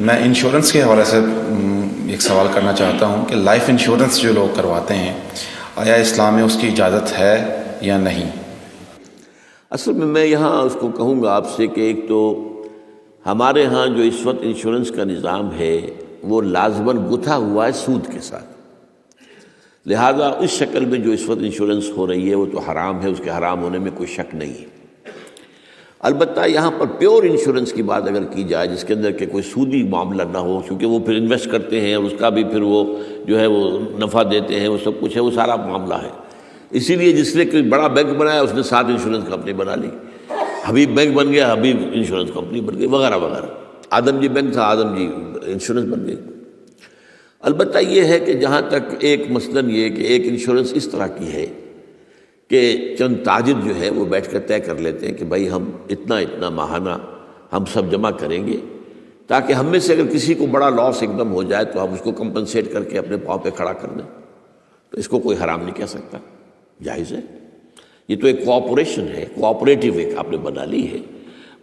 میں انشورنس کے حوالے سے ایک سوال کرنا چاہتا ہوں کہ لائف انشورنس جو لوگ کرواتے ہیں آیا اسلام میں اس کی اجازت ہے یا نہیں؟ اصل میں یہاں اس کو کہوں گا آپ سے کہ ایک تو ہمارے ہاں جو اس وقت انشورنس کا نظام ہے وہ لازماً گتھا ہوا ہے سود کے ساتھ، لہذا اس شکل میں جو اس وقت انشورنس ہو رہی ہے وہ تو حرام ہے، اس کے حرام ہونے میں کوئی شک نہیں ہے۔ البتہ یہاں پر پیور انشورنس کی بات اگر کی جائے جس کے اندر کہ کوئی سودی معاملہ نہ ہو، کیونکہ وہ پھر انویسٹ کرتے ہیں اور اس کا بھی پھر وہ جو ہے وہ نفع دیتے ہیں، وہ سب کچھ ہے، وہ سارا معاملہ ہے۔ اسی لیے جس نے کوئی بڑا بینک بنایا اس نے 7 انشورنس کمپنی بنا لی، حبیب بینک بن گیا، حبیب انشورنس کمپنی بن گئی، وغیرہ وغیرہ۔ آدم جی بینک تھا، آدم جی انشورنس بن گئی۔ البتہ یہ ہے کہ جہاں تک ایک مثلاً یہ کہ ایک انشورنس اس طرح کی ہے کہ چند تاجر جو ہے وہ بیٹھ کر طے کر لیتے ہیں کہ بھائی ہم اتنا ماہانہ ہم سب جمع کریں گے تاکہ ہم میں سے اگر کسی کو بڑا لاس ایک دم ہو جائے تو ہم اس کو کمپنسیٹ کر کے اپنے پاؤں پہ کھڑا کر دیں، تو اس کو کوئی حرام نہیں کہہ سکتا، جائز ہے۔ یہ تو ایک کوآپریشن ہے، کوآپریٹیو ایک آپ نے بنا لی ہے،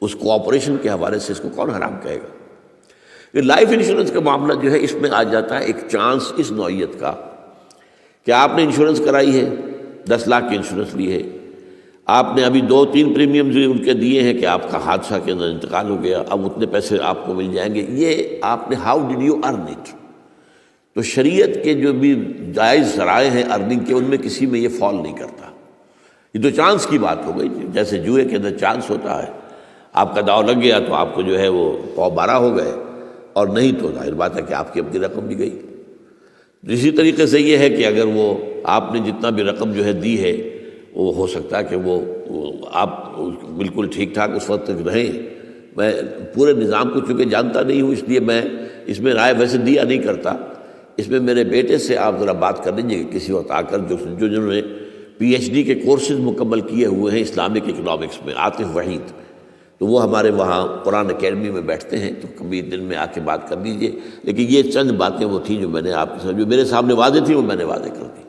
اس کوآپریشن کے حوالے سے اس کو کون حرام کہے گا؟ یہ لائف انشورنس کا معاملہ جو ہے اس میں آ جاتا ہے ایک چانس اس نوعیت کا کہ آپ نے انشورنس کرائی ہے، 10 لاکھ کی انشورنس لی ہے، آپ نے ابھی 2-3 پریمیم جو ان کے دیے ہیں کہ آپ کا حادثہ کے اندر انتقال ہو گیا، اب اتنے پیسے آپ کو مل جائیں گے، یہ آپ نے how did you earn it? تو شریعت کے جو بھی جائز ذرائع ہیں ارننگ کے، ان میں کسی میں یہ فال نہیں کرتا۔ یہ تو چانس کی بات ہو گئی، جیسے جوئے کے اندر چانس ہوتا ہے، آپ کا داؤ لگ گیا تو آپ کو جو ہے وہ 12 ہو گئے، اور نہیں تو ظاہر بات ہے کہ آپ کی اپنی رقم بھی گئی۔ اسی طریقے سے یہ ہے کہ اگر وہ آپ نے جتنا بھی رقم جو ہے دی ہے وہ ہو سکتا ہے کہ وہ آپ بالکل ٹھیک ٹھاک اس وقت تک رہیں۔ میں پورے نظام کو چونکہ جانتا نہیں ہوں، اس لیے میں اس میں رائے ویسے دیا نہیں کرتا۔ اس میں میرے بیٹے سے آپ ذرا بات کر لیجیے کسی وقت آ کر، جنہوں نے PhD کے کورسز مکمل کیے ہوئے ہیں اسلامک اکنامکس میں، عاطف وحید، تو وہ ہمارے وہاں قرآن اکیڈمی میں بیٹھتے ہیں، تو کبھی دن میں آ کے بات کر لیجیے۔ لیکن یہ چند باتیں وہ تھیں جو میں نے آپ کے سامنے، جو میرے سامنے واضح تھی وہ میں نے واضح کر دی۔